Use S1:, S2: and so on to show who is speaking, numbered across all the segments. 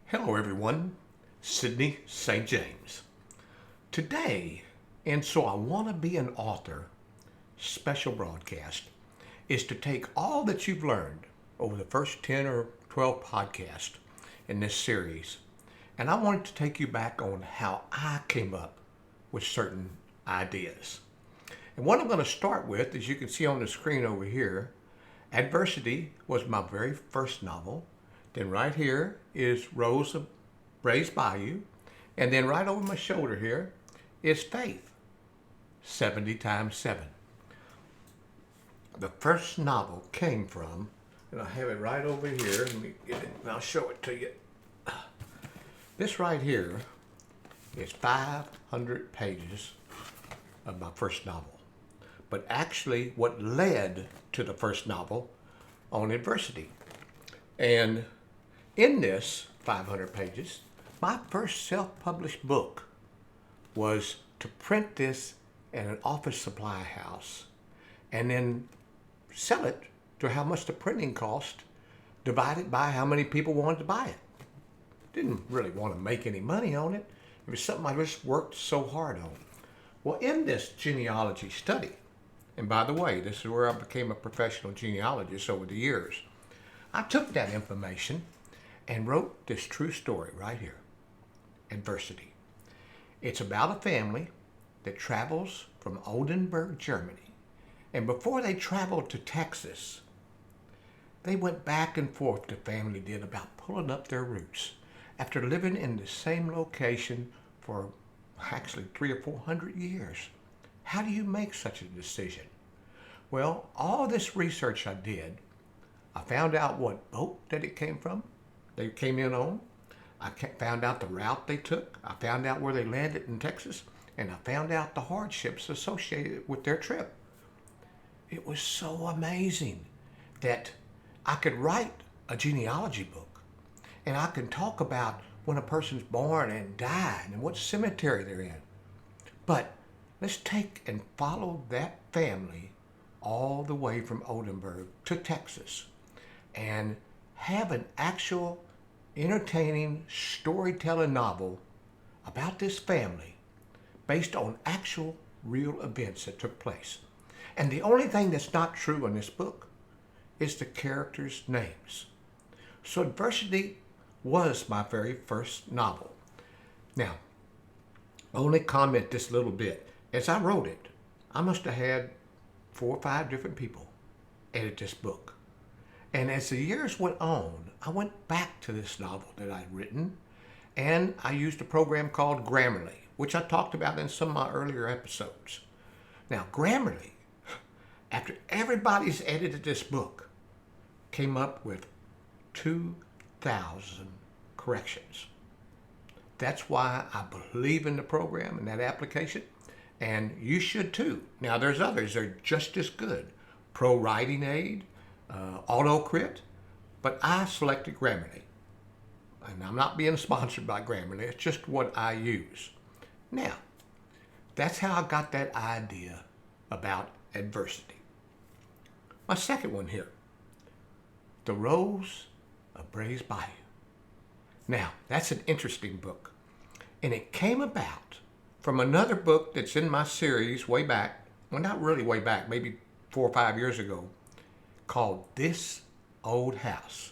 S1: Hello everyone, Sidney St. James. Today, and so I want to be an author, special broadcast, is to take all that you've learned over the first 10 or 12 podcasts in this series, and I wanted to take you back on how I came up with certain ideas. And what I'm going to start with, as you can see on the screen over here, Adversity was my very first novel. Then right here is Rose of Brays Bayou. And then right over my shoulder here is Faith, 70 times 7. The first novel came from, and I have it right over here. Let me get it and I'll show it to you. This right here is 500 pages of my first novel. But actually what led to the first novel on adversity. And in this 500 pages, my first self-published book was to print this at an office supply house and then sell it to how much the printing cost divided by how many people wanted to buy it. Didn't really want to make any money on it. It was something I just worked so hard on. Well, in this genealogy study, and by the way, this is where I became a professional genealogist over the years, I took that information and wrote this true story right here, Adversity. It's about a family that travels from Oldenburg, Germany. And before they traveled to Texas, they went back and forth, the family did, about pulling up their roots after living in the same location for actually 300 or 400 years. How do you make such a decision? Well, all this research I did, I found out what boat that it came from, they came in on. I found out the route they took. I found out where they landed in Texas. And I found out the hardships associated with their trip. It was so amazing that I could write a genealogy book. And I can talk about when a person's born and died and what cemetery they're in. But let's take and follow that family all the way from Oldenburg to Texas and have an actual entertaining storytelling novel about this family based on actual real events that took place. And the only thing that's not true in this book is the characters' names. So Adversity was my very first novel. Now, only comment this little bit. As I wrote it, I must have had 4 or 5 different people edit this book. And as the years went on, I went back to this novel that I'd written, and I used a program called Grammarly, which I talked about in some of my earlier episodes. Now, Grammarly, after everybody's edited this book, came up with 2,000 corrections. That's why I believe in the program and that application, and you should too. Now, there's others that are just as good. Pro Writing Aid, AutoCrit, but I selected Grammarly. And I'm not being sponsored by Grammarly, it's just what I use. Now, that's how I got that idea about adversity. My second one here, The Rose of Brays Bayou. Now, that's an interesting book. And it came about from another book that's in my series way back, well, not really way back, maybe 4 or 5 years ago, called This Old House,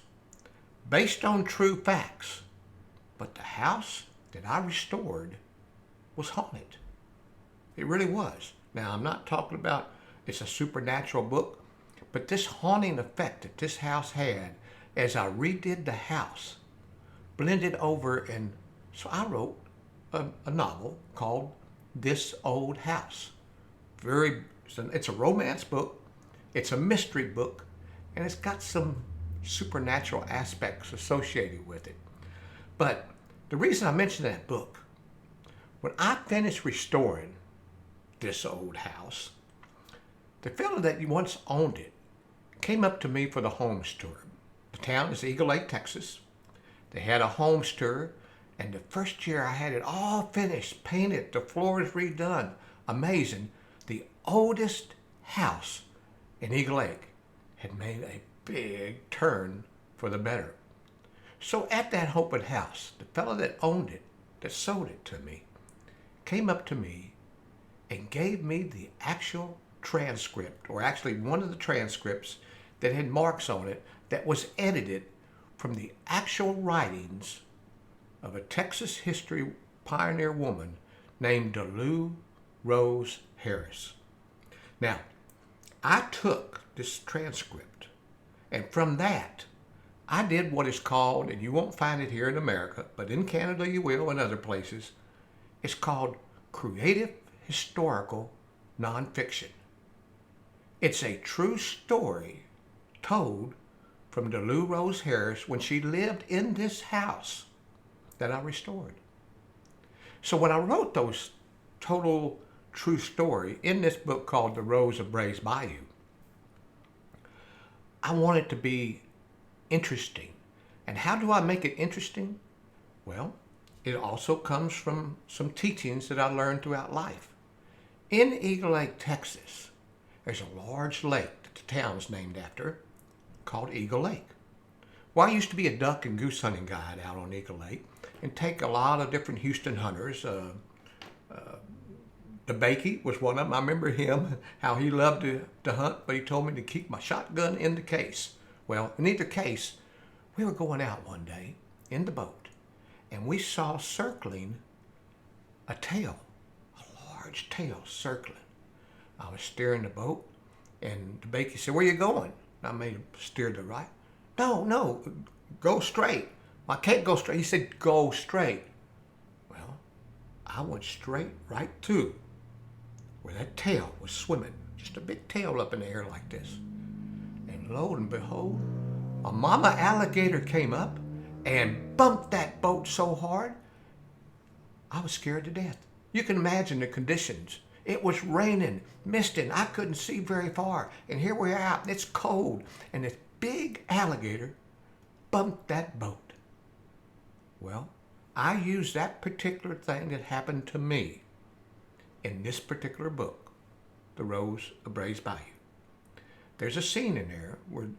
S1: based on true facts. But the house that I restored was haunted. It really was. Now, I'm not talking about it's a supernatural book, but this haunting effect that this house had as I redid the house, blended over, and so I wrote a novel called This Old House. It's a romance book, it's a mystery book, and it's got some supernatural aspects associated with it. But the reason I mention that book, when I finished restoring this old house, the fellow that once owned it came up to me for the homes tour. The town is Eagle Lake, Texas. They had a homes tour, and the first year I had it all finished, painted, the floors redone. Amazing. The oldest house in Eagle Lake had made a big turn for the better. So at that open house, the fellow that owned it, that sold it to me, came up to me and gave me the actual transcript, or actually one of the transcripts that had marks on it that was edited from the actual writings of a Texas history pioneer woman named Dilue Rose Harris. Now, I took this transcript, and from that, I did what is called, and you won't find it here in America, but in Canada you will, and other places, it's called creative historical nonfiction. It's a true story told from Dilue Rose Harris when she lived in this house that I restored. So when I wrote those total true story in this book called The Rose of Bray's Bayou, I want it to be interesting. And how do I make it interesting? Well, it also comes from some teachings that I learned throughout life. In Eagle Lake, Texas, there's a large lake that the town's named after called Eagle Lake. Well, I used to be a duck and goose hunting guide out on Eagle Lake and take a lot of different Houston hunters. DeBakey was one of them. I remember him, how he loved to hunt, but he told me to keep my shotgun in the case. Well, in either case, we were going out one day in the boat, and we saw circling a tail, a large tail circling. I was steering the boat, and DeBakey said, "Where you going?" I made him steer to the right. No, go straight. I can't go straight. He said, "Go straight." Well, I went straight right to where that tail was swimming, just a big tail up in the air like this. And lo and behold, a mama alligator came up and bumped that boat so hard, I was scared to death. You can imagine the conditions. It was raining, misting. I couldn't see very far. And here we are out, and it's cold. And this big alligator bumped that boat. Well, I used that particular thing that happened to me in this particular book, The Rose of Bray's Bayou. There's a scene in there where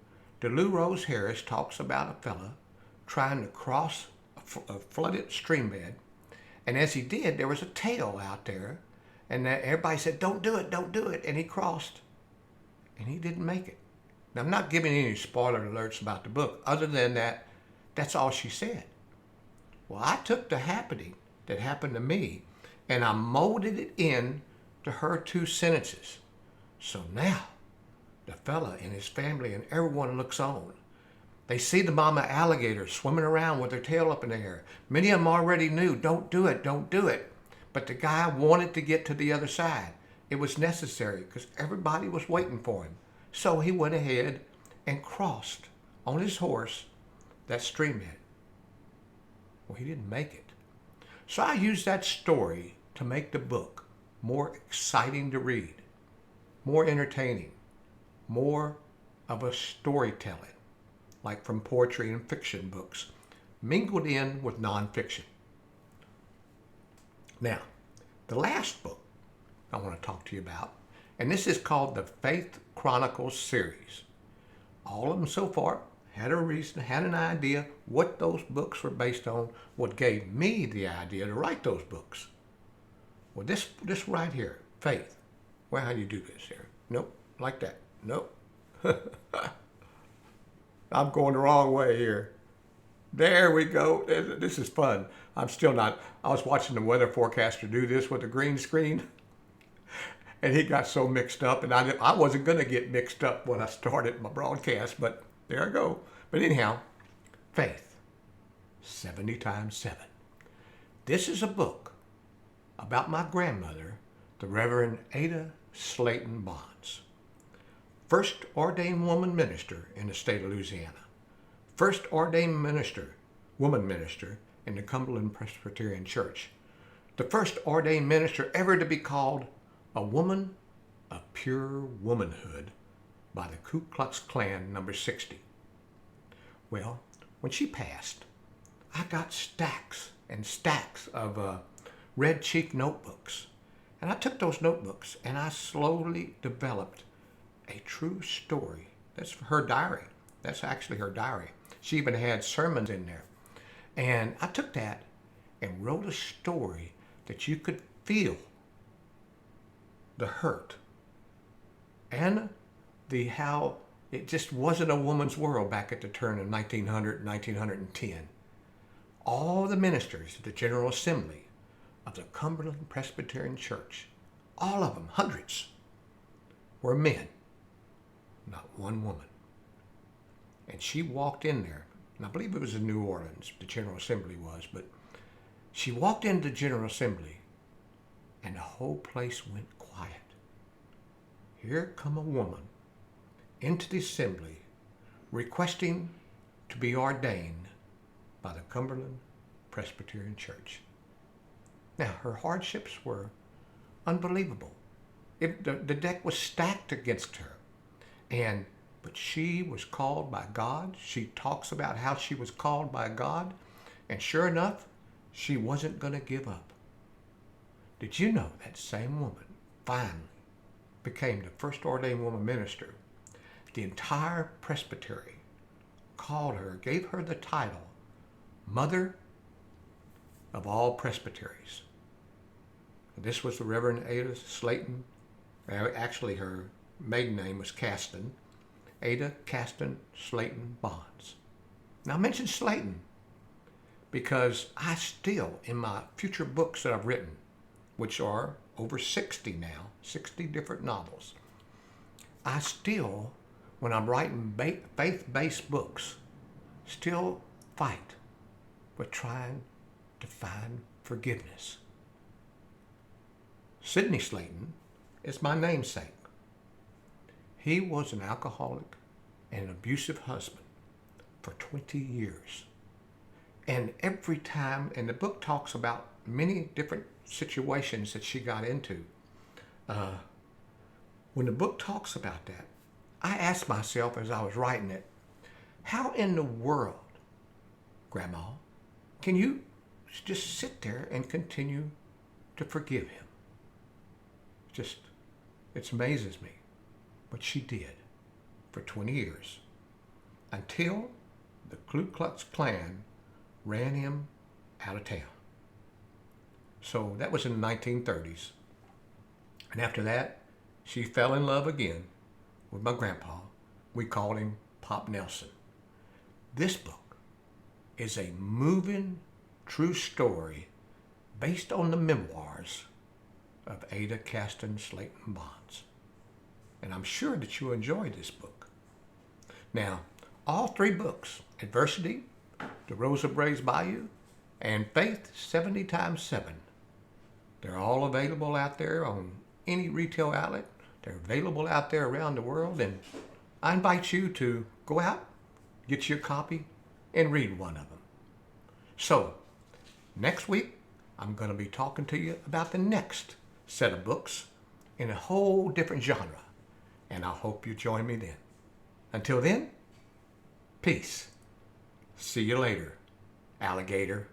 S1: Dilue Rose Harris talks about a fella trying to cross a flooded stream bed. And as he did, there was a tail out there. And everybody said, don't do it. And he crossed. And he didn't make it. Now, I'm not giving any spoiler alerts about the book. Other than that, that's all she said. Well, I took the happening that happened to me, and I molded it in to her 2 sentences. So now, the fella and his family and everyone looks on. They see the mama alligator swimming around with her tail up in the air. Many of them already knew, don't do it. But the guy wanted to get to the other side. It was necessary because everybody was waiting for him. So he went ahead and crossed on his horse that stream bed. Well, he didn't make it. So I used that story to make the book more exciting to read, more entertaining, more of a storytelling, like from poetry and fiction books, mingled in with nonfiction. Now, the last book I want to talk to you about, and this is called the Faith Chronicles series. All of them so far had a reason, had an idea what those books were based on, what gave me the idea to write those books. Well, this right here, Faith. Well, how do you do this here? Nope, like that. Nope. I'm going the wrong way here. There we go. This is fun. I'm still not. I was watching the weather forecaster do this with a green screen, and he got so mixed up, and I wasn't going to get mixed up when I started my broadcast, but there I go. But anyhow, Faith, 70 times 7. This is a book about my grandmother, the Reverend Ada Slaton Bonds. First ordained woman minister in the state of Louisiana. First ordained woman minister in the Cumberland Presbyterian Church. The first ordained minister ever to be called a woman of pure womanhood by the Ku Klux Klan number 60. Well, when she passed, I got stacks and stacks of red cheek notebooks. And I took those notebooks and I slowly developed a true story. That's her diary. That's actually her diary. She even had sermons in there. And I took that and wrote a story that you could feel the hurt and the how it just wasn't a woman's world back at the turn of 1900 and 1910. All the ministers of the General Assembly of the Cumberland Presbyterian Church, all of them, hundreds, were men, not one woman. And she walked in there, and I believe it was in New Orleans, the General Assembly was, but she walked into the General Assembly, and the whole place went quiet. Here come a woman into the assembly requesting to be ordained by the Cumberland Presbyterian Church. Now, her hardships were unbelievable. The deck was stacked against her. But she was called by God. She talks about how she was called by God. And sure enough, she wasn't going to give up. Did you know that same woman finally became the first ordained woman minister? The entire presbytery called her, gave her the title, Mother of all presbyteries. This was the Reverend Ada Slaton. Actually, her maiden name was Caston. Ada Caston Slaton Bonds. Now, I mentioned Slaton because I still, in my future books that I've written, which are over 60 now, 60 different novels, I still, when I'm writing faith-based books, still fight with trying to find forgiveness. Sidney Slaton is my namesake. He was an alcoholic and an abusive husband for 20 years. And every time, and the book talks about many different situations that she got into. When the book talks about that, I asked myself as I was writing it, how in the world, Grandma, can you just sit there and continue to forgive him? It amazes me. But she did for 20 years until the Ku Klux Klan ran him out of town. So that was in the 1930s. And after that, she fell in love again with my grandpa. We called him Pop Nelson. This book is a moving, true story based on the memoirs of Ada Caston Slaton Bonds. And I'm sure that you'll enjoy this book. Now, all three books, Adversity, The Rosa Braves Bayou, and Faith 70 times 7, they're all available out there on any retail outlet. They're available out there around the world, and I invite you to go out, get your copy, and read one of them. So, next week, I'm going to be talking to you about the next set of books in a whole different genre. And I hope you join me then. Until then, peace. See you later, alligator.